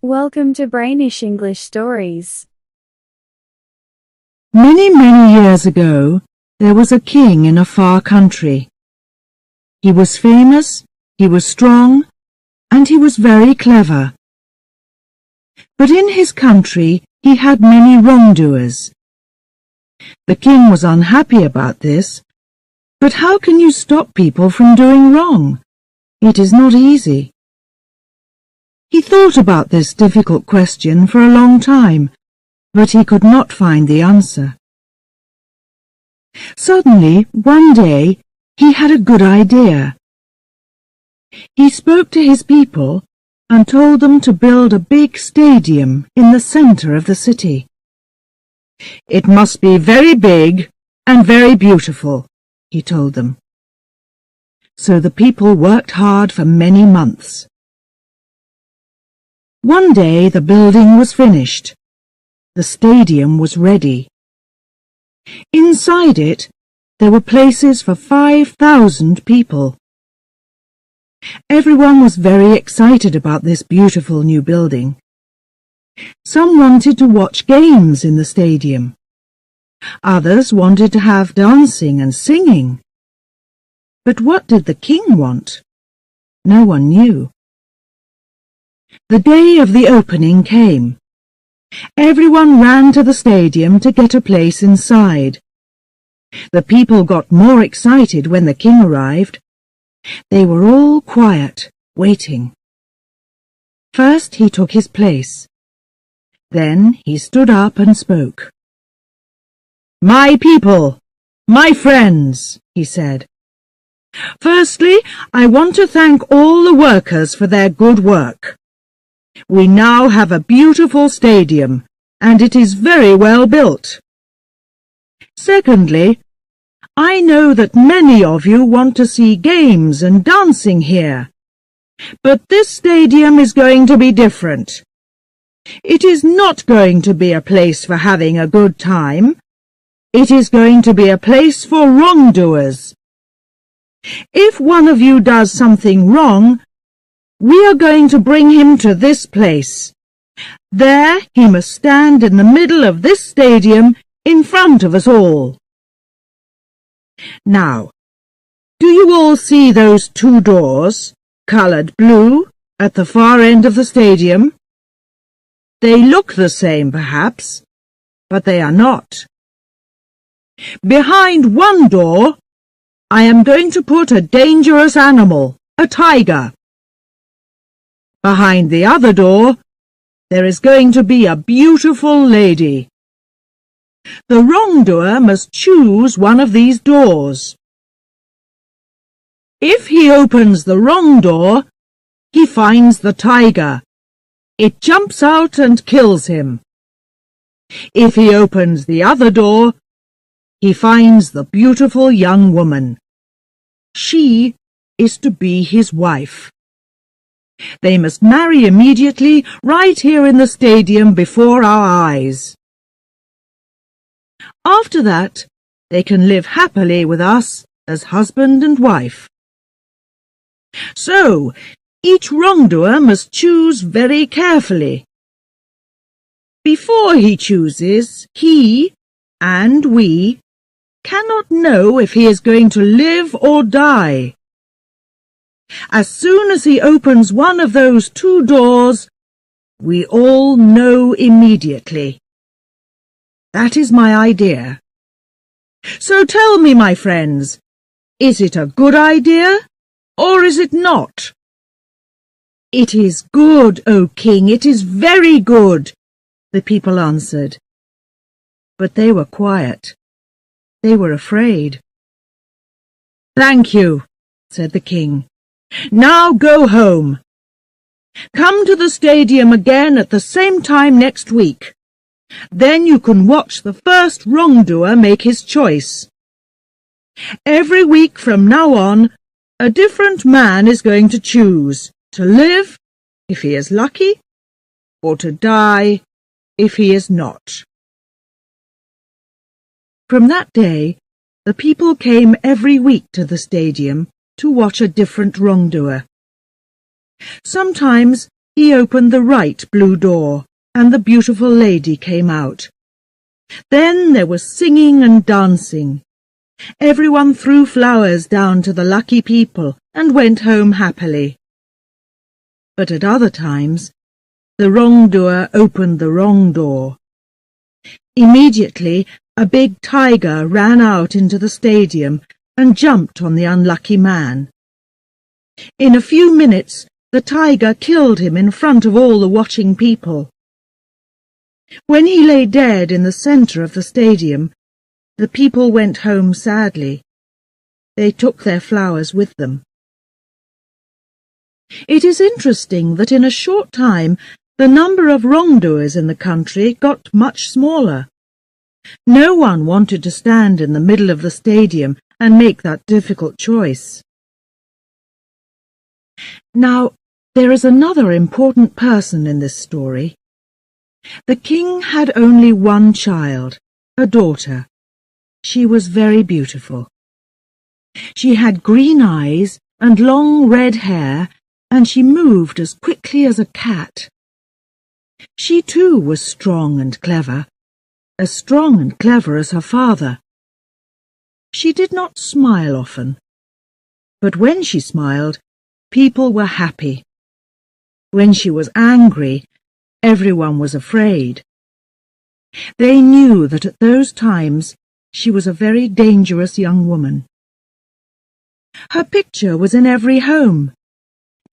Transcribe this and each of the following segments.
Welcome to Brainish English Stories. Many, many years ago, there was a king in a far country. He was famous, he was strong, and he was very clever. But in his country, he had many wrongdoers. The king was unhappy about this, but how can you stop people from doing wrong? It is not easy. He thought about this difficult question for a long time, but he could not find the answer. Suddenly, one day, he had a good idea. He spoke to his people and told them to build a big stadium in the center of the city. It must be very big and very beautiful, he told them. So the people worked hard for many months. One day the building was finished. The stadium was ready. Inside it, there were places for 5,000 people. Everyone was very excited about this beautiful new building. Some wanted to watch games in the stadium. Others wanted to have dancing and singing. But what did the king want? No one knew. The day of the opening came. Everyone ran to the stadium to get a place inside. The people got more excited when the king arrived. They were all quiet, waiting. First he took his place. Then he stood up and spoke. "My people, my friends," he said. "Firstly, I want to thank all the workers for their good work. We now have a beautiful stadium, and it is very well built. Secondly, I know that many of you want to see games and dancing here, but this stadium is going to be different. It is not going to be a place for having a good time. It is going to be a place for wrongdoers. If one of you does something wrong, we are going to bring him to this place. There he must stand in the middle of this stadium in front of us all. Now, do you all see those two doors, coloured blue, at the far end of the stadium? They look the same, perhaps, but they are not. Behind one door, I am going to put a dangerous animal, a tiger. Behind the other door, there is going to be a beautiful lady. The wrongdoer must choose one of these doors. If he opens the wrong door, he finds the tiger. It jumps out and kills him. If he opens the other door, he finds the beautiful young woman. She is to be his wife. They must marry immediately, right here in the stadium before our eyes. After that, they can live happily with us as husband and wife. So, each wrongdoer must choose very carefully. Before he chooses, he and we cannot know if he is going to live or die. As soon as he opens one of those two doors, we all know immediately. That is my idea. So tell me, my friends, is it a good idea, or is it not? It is good, O King, it is very good, the people answered. But they were quiet. They were afraid. Thank you, said the king. Now go home. Come to the stadium again at the same time next week. Then you can watch the first wrongdoer make his choice. Every week from now on, a different man is going to choose to live, if he is lucky, or to die, if he is not. From that day, the people came every week to the stadium to watch a different wrongdoer. Sometimes he opened the right blue door, and the beautiful lady came out. Then there was singing and dancing. Everyone threw flowers down to the lucky people and went home happily. But at other times, the wrongdoer opened the wrong door. Immediately, a big tiger ran out into the stadium and jumped on the unlucky man. In a few minutes, the tiger killed him in front of all the watching people. When he lay dead in the centre of the stadium, the people went home sadly. They took their flowers with them. It is interesting that in a short time the number of wrongdoers in the country got much smaller. No one wanted to stand in the middle of the stadium and make that difficult choice. Now, there is another important person in this story. The king had only one child, a daughter. She was very beautiful. She had green eyes and long red hair, and she moved as quickly as a cat. She too was strong and clever, as strong and clever as her father. She did not smile often, but when she smiled, people were happy. When she was angry, everyone was afraid. They knew that at those times she was a very dangerous young woman. Her picture was in every home.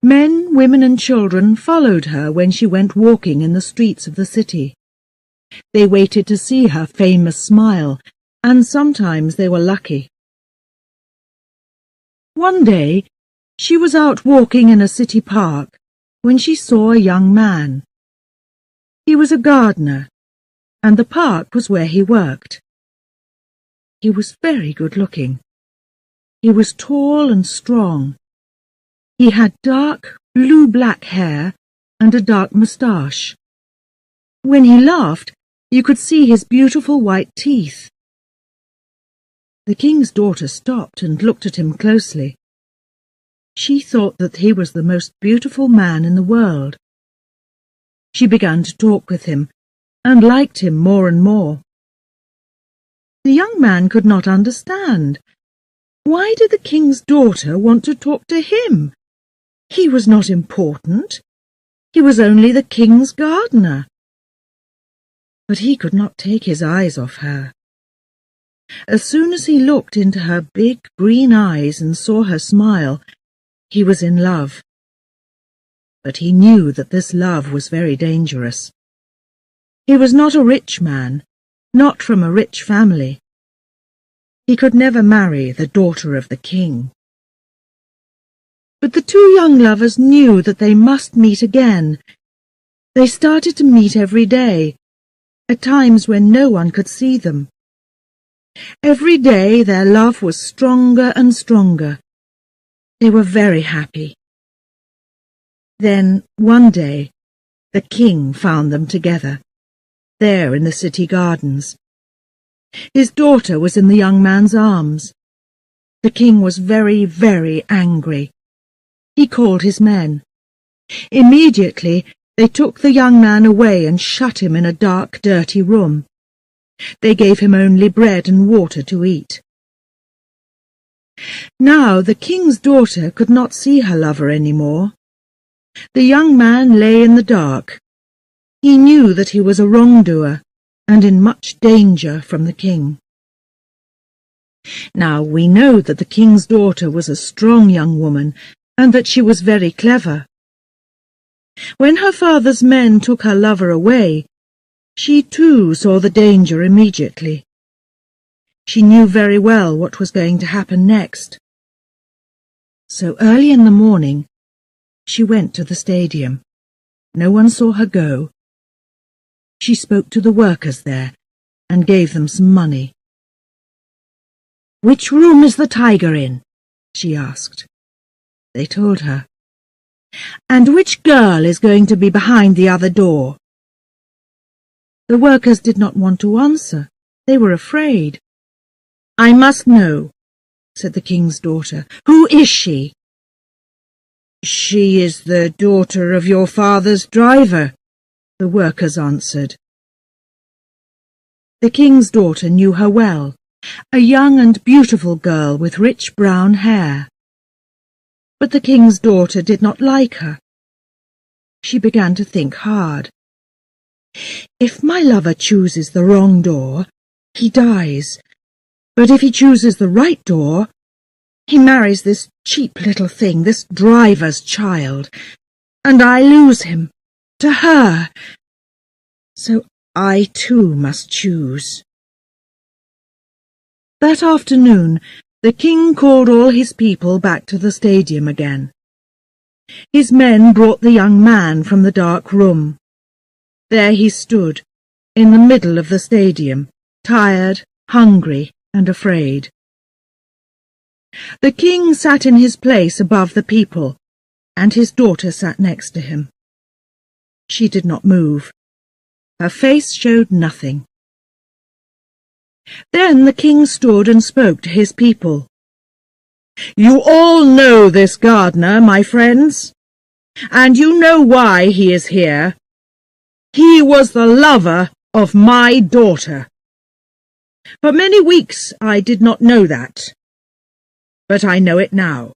Men, women and children followed her when she went walking in the streets of the city. They waited to see her famous smile, and sometimes they were lucky. One day, she was out walking in a city park when she saw a young man. He was a gardener, and the park was where he worked. He was very good-looking. He was tall and strong. He had dark, blue-black hair and a dark moustache. When he laughed, you could see his beautiful white teeth. The king's daughter stopped and looked at him closely. She thought that he was the most beautiful man in the world. She began to talk with him and liked him more and more. The young man could not understand. Why did the king's daughter want to talk to him? He was not important. He was only the king's gardener. But he could not take his eyes off her. As soon as he looked into her big green eyes and saw her smile, he was in love. But he knew that this love was very dangerous. He was not a rich man, not from a rich family. He could never marry the daughter of the king. But the two young lovers knew that they must meet again. They started to meet every day, at times when no one could see them. Every day their love was stronger and stronger. They were very happy. Then, one day, the king found them together, there in the city gardens. His daughter was in the young man's arms. The king was very, very angry. He called his men. Immediately they took the young man away and shut him in a dark, dirty room. They gave him only bread and water to eat. Now the king's daughter could not see her lover any more. The young man lay in the dark. He knew that he was a wrongdoer and in much danger from the king. Now we know that the king's daughter was a strong young woman and that she was very clever. When her father's men took her lover away, she too saw the danger immediately. She knew very well what was going to happen next. So early in the morning, she went to the stadium. No one saw her go. She spoke to the workers there and gave them some money. "Which room is the tiger in?" she asked. They told her. "And which girl is going to be behind the other door?" The workers did not want to answer. They were afraid. "I must know," said the king's daughter. "Who is she?" "She is the daughter of your father's driver," the workers answered. The king's daughter knew her well, a young and beautiful girl with rich brown hair. But the king's daughter did not like her. She began to think hard. "If my lover chooses the wrong door, he dies. But if he chooses the right door, he marries this cheap little thing, this driver's child, and I lose him to her. So I too must choose." That afternoon, the king called all his people back to the stadium again. His men brought the young man from the dark room. There he stood, in the middle of the stadium, tired, hungry, and afraid. The king sat in his place above the people, and his daughter sat next to him. She did not move. Her face showed nothing. Then the king stood and spoke to his people. "You all know this gardener, my friends, and you know why he is here. He was the lover of my daughter. For many weeks I did not know that, but I know it now.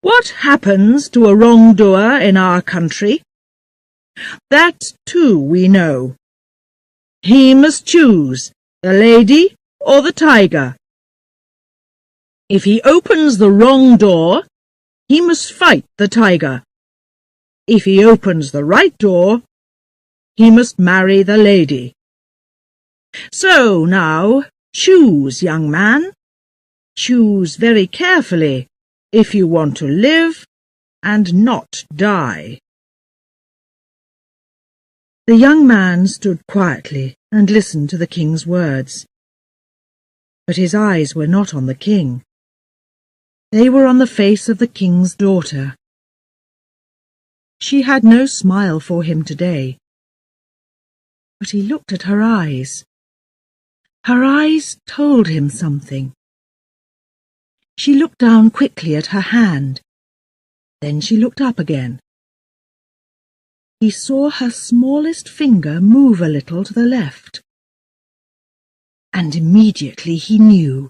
What happens to a wrongdoer in our country? That too we know. He must choose the lady or the tiger. If he opens the wrong door, he must fight the tiger. If he opens the right door, he must marry the lady. So now, choose, young man. Choose very carefully if you want to live and not die." The young man stood quietly and listened to the king's words. But his eyes were not on the king. They were on the face of the king's daughter. She had no smile for him today. But he looked at her eyes. Her eyes told him something. She looked down quickly at her hand. Then she looked up again. He saw her smallest finger move a little to the left. And immediately he knew.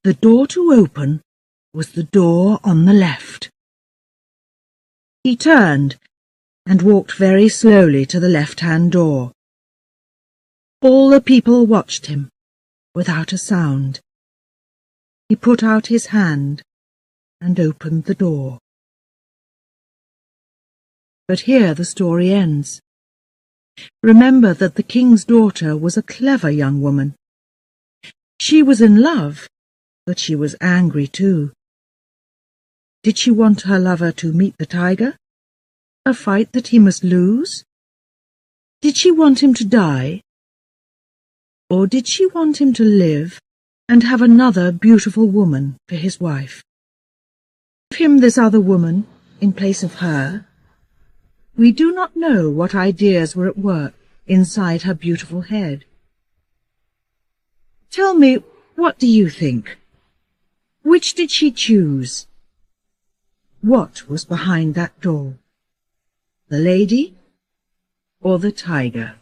The door to open was the door on the left. He turned and walked very slowly to the left-hand door. All the people watched him, without a sound. He put out his hand and opened the door. But here the story ends. Remember that the king's daughter was a clever young woman. She was in love, but she was angry too. Did she want her lover to meet the tiger? A fight that he must lose? Did she want him to die? Or did she want him to live and have another beautiful woman for his wife? Give him this other woman in place of her? We do not know what ideas were at work inside her beautiful head. Tell me, what do you think? Which did she choose? What was behind that door? The lady or the tiger?